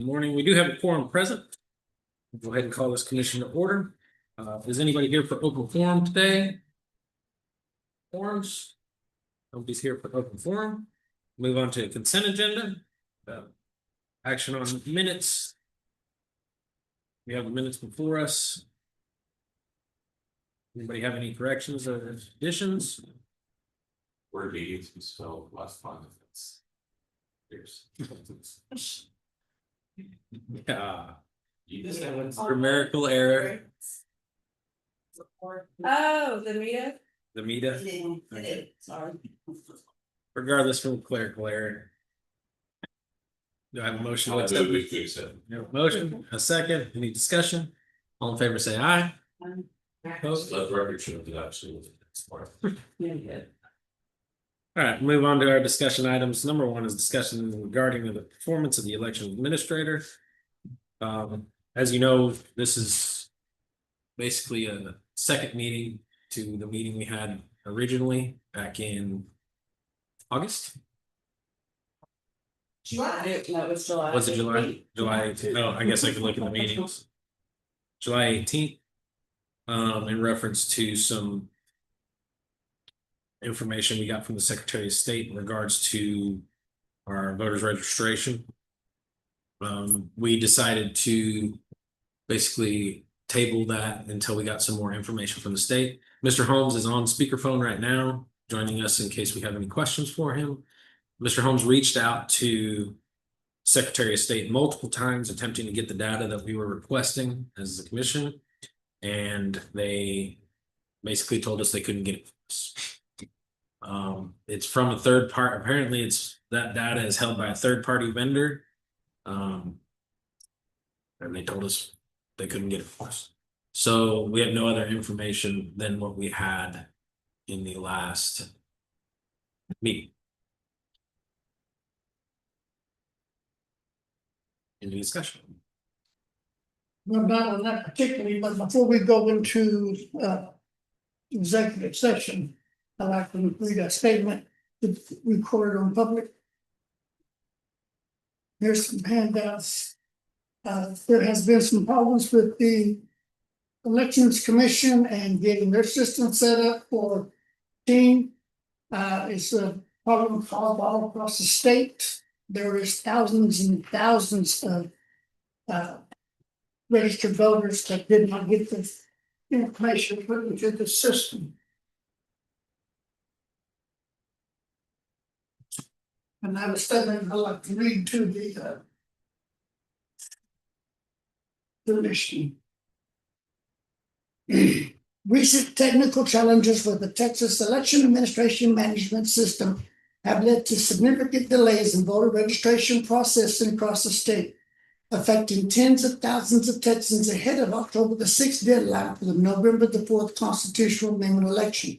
Good morning. We do have a quorum present. Go ahead and call this commission to order. Is anybody here for open forum today? Forums? Nobody's here for open forum. Move on to consent agenda. Action on minutes. We have the minutes before us. Anybody have any corrections or additions? Word meetings was spelled last time. Years. Yeah. This Grammatical error. Oh, the meetup? The META. Okay. Sorry. Regardless from clerical error. Do I have a motion? I'll accept? move it to accept. We have a motion, a second, any discussion? All in favor, say aye. Opposed? Let the record show that absolutely. All right, move on to our discussion items. Number one is discussion regarding the performance of the election administrator. As you know, this is basically a second meeting to the meeting we had originally back in August. July. No, it was July. Was it July? July 18th. Oh, I guess I can look at the meetings. July 18th. In reference to some information we got from the Secretary of State in regards to our voters registration. We decided to basically table that until we got some more information from the state. Mr. Holmes is on speakerphone right now, joining us in case we have any questions for him. Mr. Holmes reached out to Secretary of State multiple times attempting to get the data that we were requesting as the commission, and they basically told us they couldn't get it for us. It's from a third part. Apparently, that data is held by a third party vendor. And they told us they couldn't get it for us. So we have no other information than what we had in the last meeting. Any discussion? Well, not on that particularly, but before we go into executive session, I'd like to read a statement that's recorded on public. Here's some handouts. There has been some problems with the Elections Commission and getting their system set up for team. It's a problem all across the state. There is thousands and thousands of registered voters that did not get the information put into the system. And I was studying, I like to read to the mission. Recent technical challenges with the Texas Election Administration Management System have led to significant delays in voter registration processing across the state, affecting tens of thousands of Texans ahead of October the 6th deadline for the November the 4th constitutional amendment election.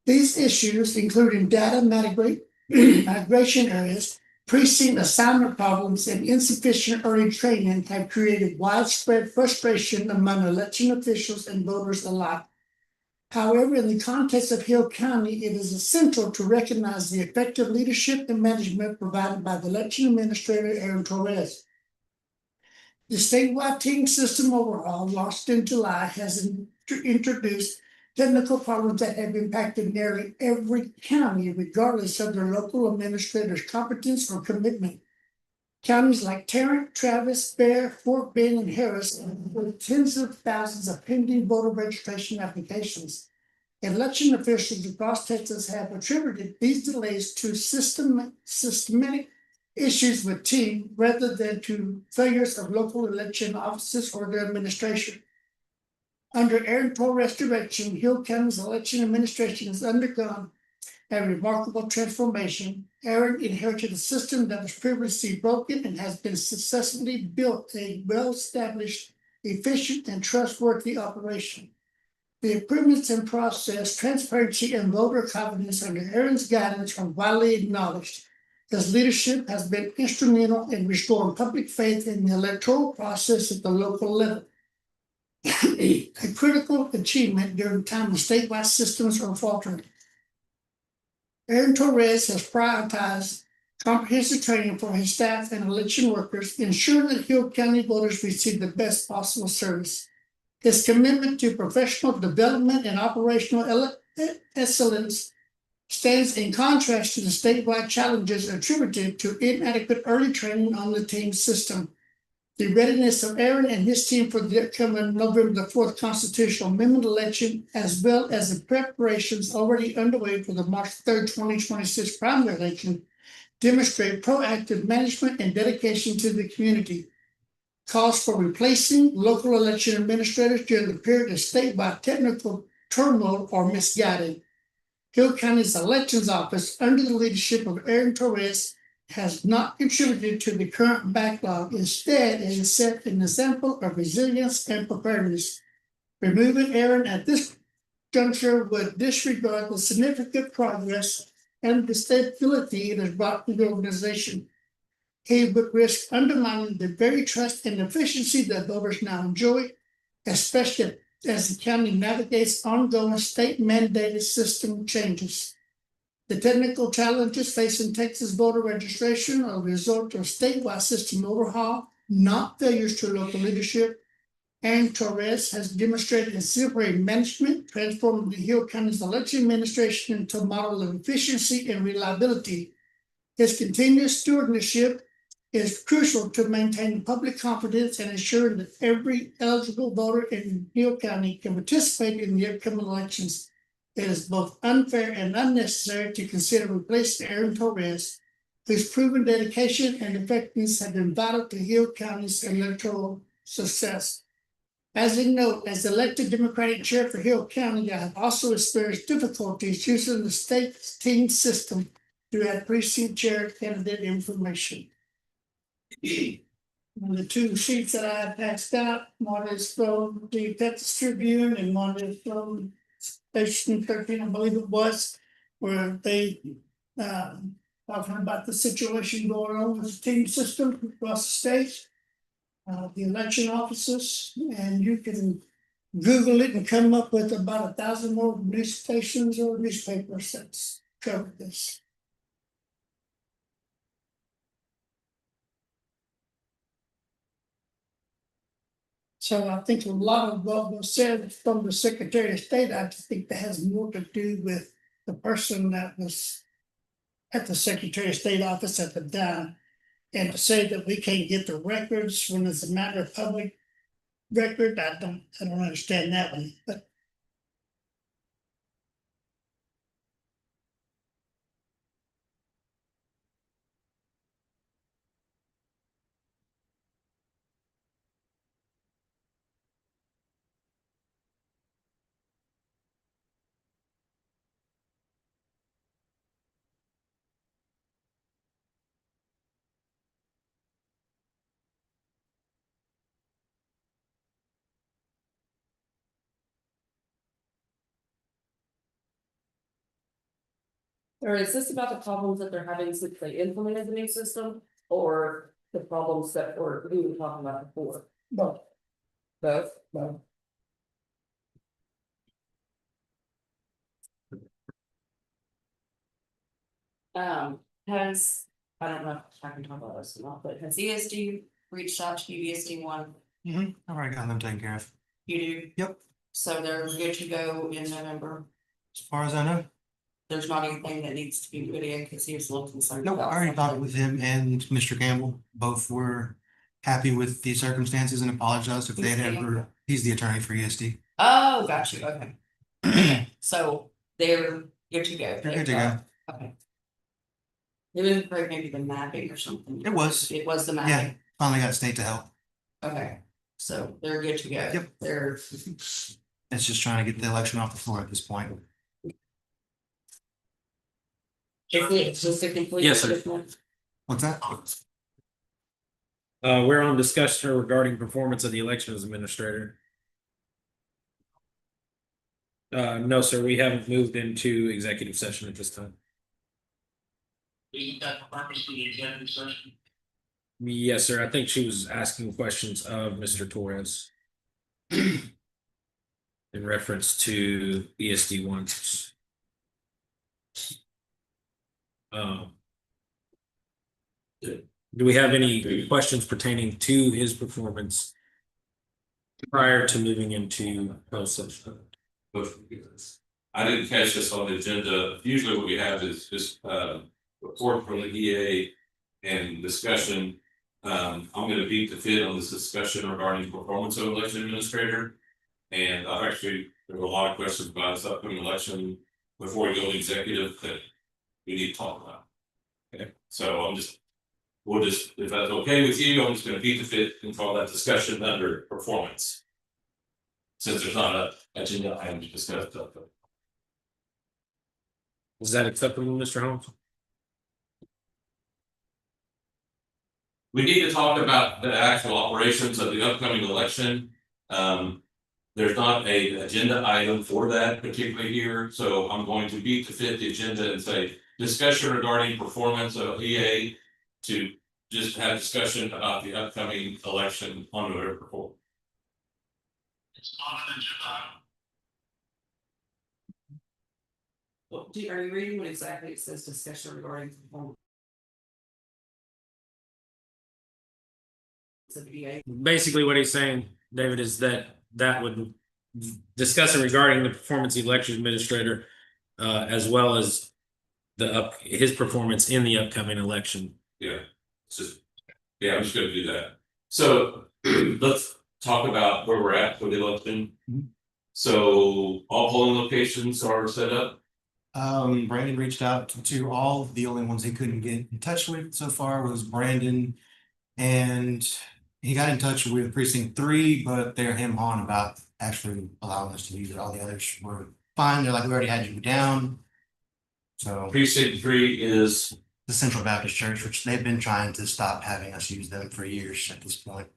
These issues, including data migration areas, precinct assignment problems, and insufficient early training, have created widespread frustration among election officials and voters alike. However, in the context of Hill County, it is essential to recognize the effective leadership and management provided by the election administrator, Aaron Torres. The statewide team system overhaul, launched in July, has introduced technical problems that have impacted nearly every county, regardless of their local administrator's competence or commitment. Counties like Tarrant, Travis, Bear, Fort Bend, and Harris with tens of thousands of pending voter registration applications. Election officials across Texas have attributed these delays to systematic issues with team rather than to failures of local election offices or their administration. Under Aaron Torres' direction, Hill County's election administration has undergone a remarkable transformation. Aaron inherited a system that was previously broken and has been successfully built a well-established, efficient, and trustworthy operation. The improvements in process, transparency, and voter confidence under Aaron's guidance are widely acknowledged. His leadership has been instrumental in restoring public faith in the electoral process at the local level. A critical achievement during a time when statewide systems are faltering. Aaron Torres has prioritized comprehensive training for his staff and election workers, ensuring that Hill County voters receive the best possible service. His commitment to professional development and operational excellence stands in contrast to the statewide challenges attributed to inadequate early training on the team system. The readiness of Aaron and his team for the upcoming November the 4th constitutional amendment election, as well as the preparations already underway for the March 3rd, 2026 primary election, demonstrate proactive management and dedication to the community. Calls for replacing local election administrators during the period of statewide technical turmoil are misguided. Hill County's elections office, under the leadership of Aaron Torres, has not contributed to the current backlog. Instead, it has set an example of resilience and preparedness. Removing Aaron at this juncture would disregard the significant progress and the stability it has brought to the organization. He would risk undermining the very trust and efficiency that voters now enjoy, especially as the county navigates ongoing state mandated system changes. The technical challenges facing Texas voter registration are a result of statewide system overhaul, not failures to local leadership. Aaron Torres has demonstrated exemplary management, transforming the Hill County's election administration into a model of efficiency and reliability. His continuous stewardship is crucial to maintaining public confidence and ensuring that every eligible voter in Hill County can participate in the upcoming elections. It is both unfair and unnecessary to consider replacing Aaron Torres, whose proven dedication and effectiveness have been vital to Hill County's electoral success. As a note, as elected Democratic chair for Hill County, I have also experienced difficulties using the state team system to add precinct chair candidate information. And the two sheets that I passed out, one is from the Texas Tribune and one is from Station 13, I believe it was, where they talking about the situation going on with the team system across the state, the election offices, and you can Google it and come up with about 1,000 more news stations or newspapers that's covered this. So I think a lot of what was said from the Secretary of State, I think that has more to do with the person that was at the Secretary of State office at the time. And to say that we can't get the records when it's a matter of public record, I don't understand that one, but. Or is this about the problems that they're having since they implemented the new system, or the problems that we were talking about before? But Both. Has, I don't know if I can talk about this or not, but has ESD reached out to you, ESD one? I've already got them taken care of. You do? Yep. So they're good to go in November. As far as I know. There's not anything that needs to be put in because he was a little concerned. Nope, I about already talked something. with him and Mr. Campbell. Both were happy with the circumstances and apologized if they had Who's ever, he's the attorney for ESD. Oh, got you, okay. So they're good to go. They're good to go. Okay. It was great, maybe the mapping or something. It was. It was the Yeah, mapping, finally got state to help. okay, so they're good to go. Yep. They're, It's just trying to get the election off the floor at this point. it's just a complete. Yes, sir. What's that? We're on discussion regarding performance of the elections administrator. No, sir, we haven't moved into executive session at this time. Isn't that the purpose of the executive session? Yes, sir, I think she was asking questions of Mr. Torres. In reference to ESD ones. Do we have any questions pertaining to his performance prior to moving into closed session? I didn't catch this on the agenda. Usually what we have is just report from the EA and discussion. I'm gonna beat the fit on this discussion regarding performance of election administrator. And I've actually, there were a lot of questions about this upcoming election before we go to executive that we need to talk about. Okay. So we'll just, if that's okay with you, I'm just gonna beat the fit and call that discussion under performance. Since there's not a agenda item to discuss. Is that acceptable, Mr. Holmes? We need to talk about the actual operations of the upcoming election. There's not a agenda item for that particularly here, so I'm going to beat to fit the agenda and say discussion regarding performance of EA to just have discussion about the upcoming election on November 4th. It's not an agenda item. Are you reading what exactly it says discussion regarding performance? Of the VA? Basically, what he's saying, David, is that would discuss it regarding the performance of the election administrator, as well as his performance in the upcoming election. Yeah, it's just, yeah, I'm just gonna do that. So let's talk about where we're at for the election. So all polling locations are set up. Brandon reached out to all. The only ones he couldn't get in touch with so far was Brandon. And he got in touch with precinct 3, but they're him-hawing about actually allowing us to use it. All the others were fine. They're like, we already had you down. So Precinct 3 is, the Central Baptist Church, which they've been trying to stop having us use them for years at this point.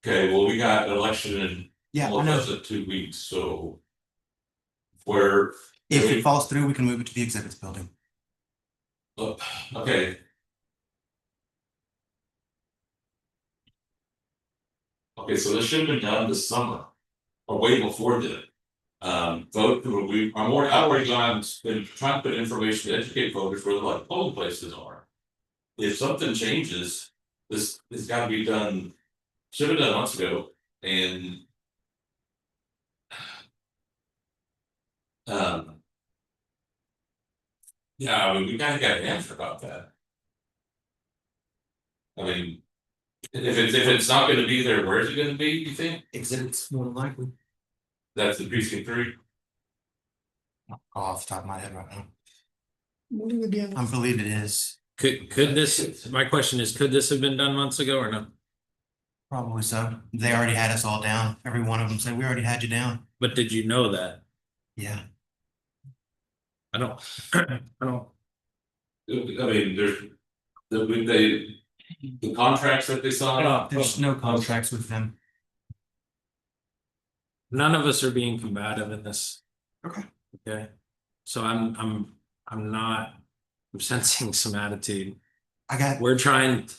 okay, well, we got an election in Yeah, I almost know. less than 2 weeks, so. Where, If it falls through, we can move it to the exhibits building. okay. Okay, so this should have been done this summer, or way before then. I've already been trying to put information to educate voters where the like polling places are. If something changes, this has got to be done, should have done months ago, and. Yeah, I mean, we kind of got an answer about that. I mean, if it's not gonna be there, where is it gonna be, you think? Exhibits, more than likely. That's the precinct 3? Off the top of my head right now. What do we do? I believe it is. Could this, my question is, could this have been done months ago or no? Probably so. They already had us all down. Every one of them said, we already had you down. But did you know that? Yeah. I don't. I don't. I mean, the contracts that they signed. There's no contracts with them. None of us are being combative in this. Okay. Okay. So I'm not. I'm sensing some attitude. I got to try and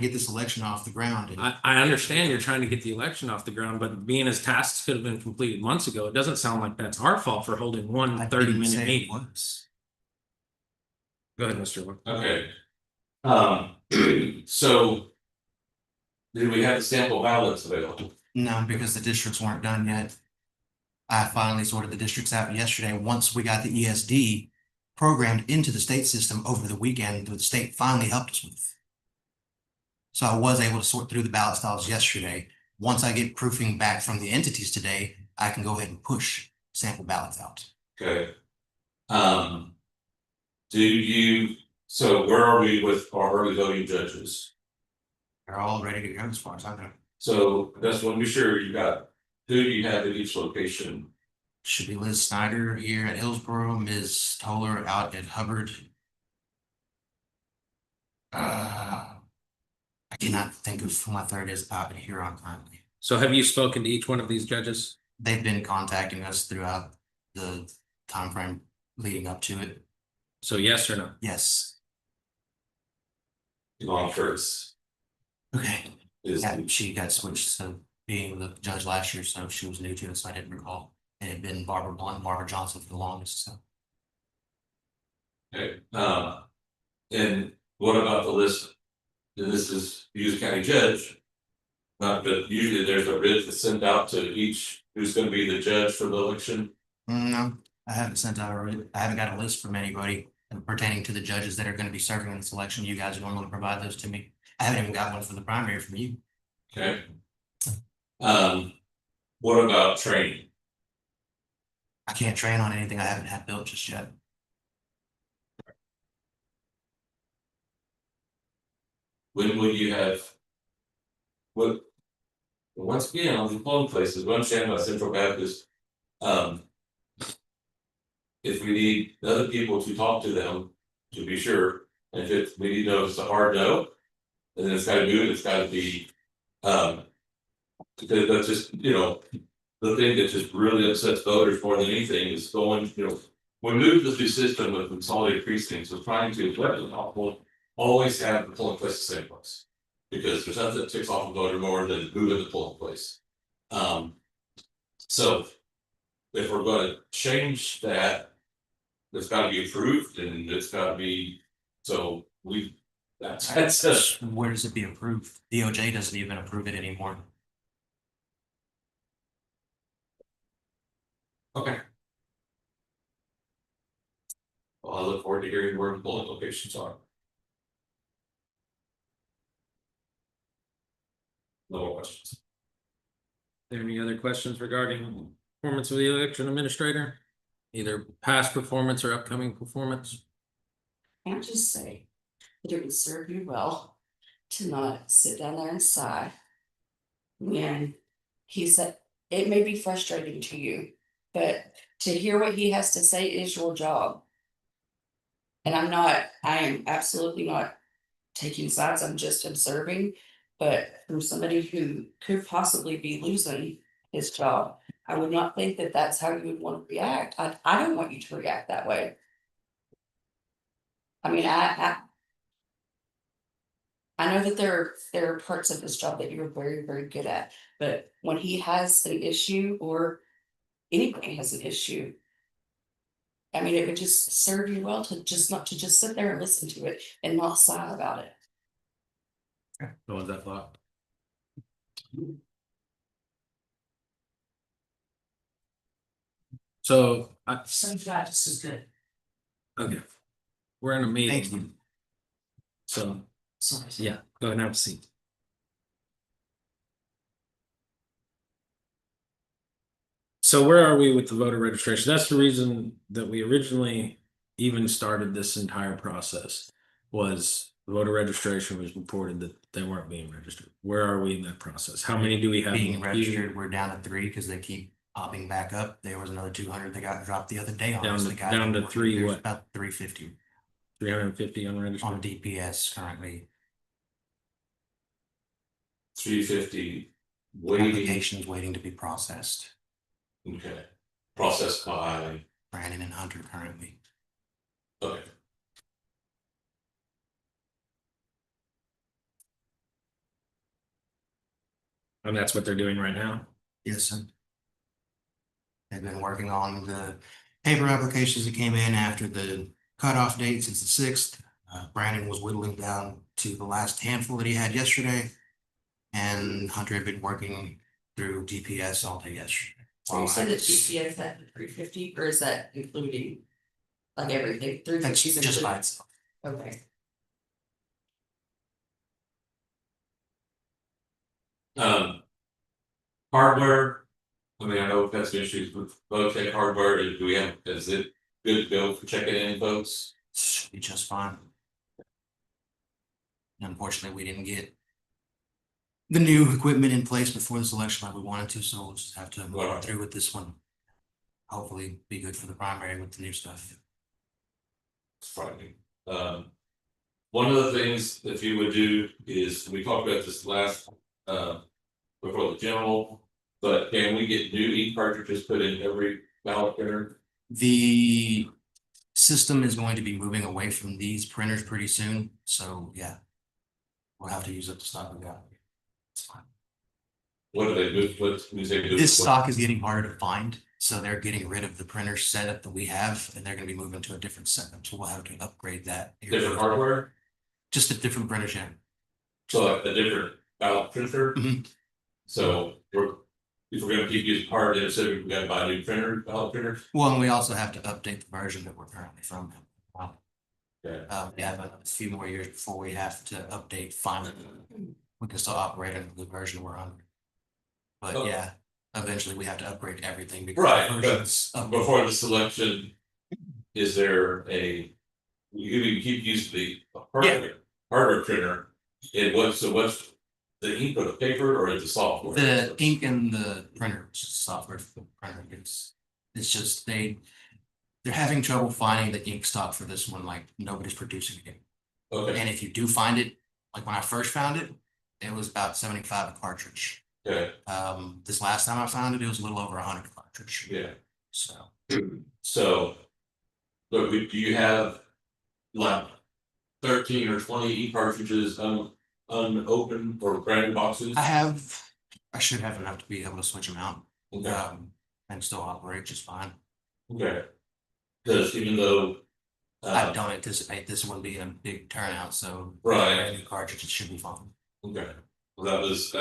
get this election off the ground. And I understand you're trying to get the election off the ground, but being as tasks could have been completed months ago, it doesn't sound like that's our fault for holding one I 30-minute didn't say it meeting. was. Go ahead, Mr. Wood. Okay. So. Did we have the sample ballots available? No, because the districts weren't done yet. I finally sorted the districts out yesterday. Once we got the ESD programmed into the state system over the weekend, the state finally helped us with. So I was able to sort through the ballot styles yesterday. Once I get proofing back from the entities today, I can go ahead and push sample ballots out. Okay. So where are we with our early voting judges? They're all ready to go as far as I know. So that's when we sure you got, who do you have at each location? Should be Liz Snyder here at Hillsborough, Ms. Toller out at Hubbard. I cannot think of who my third is out in Huron currently. So have you spoken to each one of these judges? They've been contacting us throughout the time frame leading up to it. So yes or no? Yes. Yvonne Kurtz Okay. is, Yeah, she got switched to being the judge last year, so she was new to it, so I didn't recall. It had been Barbara Blunt, Barbara Johnson for the longest, so. okay, and what about the list and this is Hughes County Judge. But usually there's a writ that's sent out to each who's gonna be the judge for the election. No, I haven't sent out I haven't got a list from anybody pertaining to the judges that are gonna be serving in this election. You guys normally provide those to me. I haven't even got one for the primary from you. Okay. What about training? I can't train on anything I haven't had built just yet. When will you have? What? Once again, on the polling places, what I'm saying about Central Baptist, if we need other people to talk to them, to be sure, and if we need to know if it's a hard no, then it's gotta do it, it's gotta be, because that's just, the thing that just really upsets voters more than anything is going, we moved to the system with consolidated precincts, we're trying to, always have the polling place the same place. Because there's nothing that ticks off a voter more than moving the polling place. So if we're gonna change that, it's gotta be approved and it's gotta be, so that's Where does it be approved? DOJ doesn't even approve it anymore. okay. Well, I look forward to hearing where the polling locations are. No more questions. There any other questions regarding performance of the election administrator? Either past performance or upcoming performance? Can't just say that it would serve you well to not sit down there and sigh. When he said, it may be frustrating to you, but to hear what he has to say is your job. And I am absolutely not taking sides, I'm just observing. But from somebody who could possibly be losing his job, I would not think that that's how you would want to react. I don't want you to react that way. I mean, I know that there are parts of his job that you're very, very good at, but when he has an issue or anybody has an issue, I mean, it would just serve you well to just sit there and listen to it and not sigh about it. What was that thought? So, Some guy just is good. okay. We're in a meeting. Thank you. So, Sorry. yeah, go ahead and have a seat. So where are we with the voter registration? That's the reason that we originally even started this entire process. Was the voter registration was reported that they weren't being registered. Where are we in that process? How many do we have? Being registered, we're down to 3 because they keep popping back up. There was another 200 that got dropped the other day on Down us. to- The guy down to that- 3 there's what? About 350 350 on unregistered. DPS currently. 350 waiting, Applications waiting to be processed. okay, processed by, Brandon and Hunter currently. okay. And that's what they're doing right now. Yes, sir. They've been working on the paper applications that came in after the cutoff date since the 6th. Brandon was whittling down to the last handful that he had yesterday. And Hunter had been working through DPS all day yesterday. So you said that GPS at 350, or is that including like everything? That's 350 just by itself. Okay. Hardware, I mean, I know we've had some issues with Votech hardware, do we have, is it good to go for checking in votes? Should be just fine. Unfortunately, we didn't get the new equipment in place before this election like we wanted to, so we'll just have to move through with this one. Hopefully be good for the primary with the new stuff. It's frightening. One of the things that you would do is, we talked about this last, before the general, but can we get new ink cartridges put in every ballot printer? The system is going to be moving away from these printers pretty soon, so yeah. We'll have to use up the stock we got. It's fine. What do they do, what do they do? This stock is getting harder to find, so they're getting rid of the printer setup that we have, and they're gonna be moving to a different setup, so we'll have to upgrade that. Different hardware? Just a different printer, yeah. So like a different ballot printer. Mhm. So if we're gonna keep using hard, instead we gotta buy a new printer, ballot printers. Well, and we also have to update the version that we're currently from. Okay. We have a few more years before we have to update finally. We can still operate under the version we're on. But Oh. yeah, eventually we have to upgrade everything. because Right, the but version's updated. before the selection, is there you keep using the hardware printer, and what's the ink or the paper or the software? The ink and the printer, which is software for the printer, it's just they're having trouble finding the ink stock for this one, like nobody's producing it. Okay, And if you do find it, like when I first found it, it was about 75 a cartridge. okay, This last time I found it, it was a little over 100 a cartridge. yeah, So so. But do you have like 13 or 20 cartridges unopened or brand boxes? I should have enough to be able to switch them out. Okay, And still operate just fine. okay. Cause even though. I don't anticipate this one being a big turnout, so. Right. Any cartridges should be fine. Okay, well, that's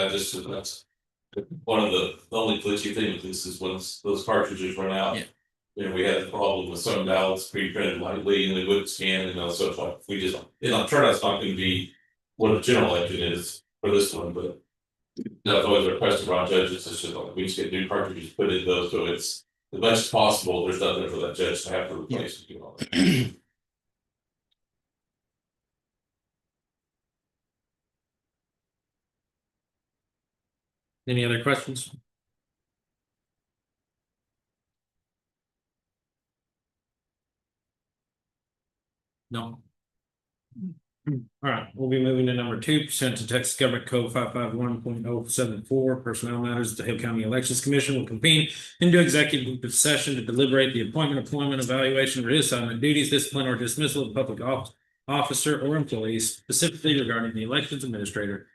one of the only glitchy thing with this is once those cartridges run out. Yeah. You know, we had a problem with some ballots pre-printed lightly and they wouldn't scan, and so it's like, we just, turnout's not gonna be what a general election is for this one, but. That's always a request from our judges, it's just like, we just get new cartridges put in those, so it's as much as possible, there's nothing for that judge to have to replace. And do all that. Any other questions? No. All right, we'll be moving to number 2, pursuant to Texas Government Code 551.074, personnel matters. The Hill County Elections Commission will convene into executive session to deliberate the appointment, employment, evaluation, reassignment, duties, discipline, or dismissal of public officer or employees, specifically regarding the elections administrator,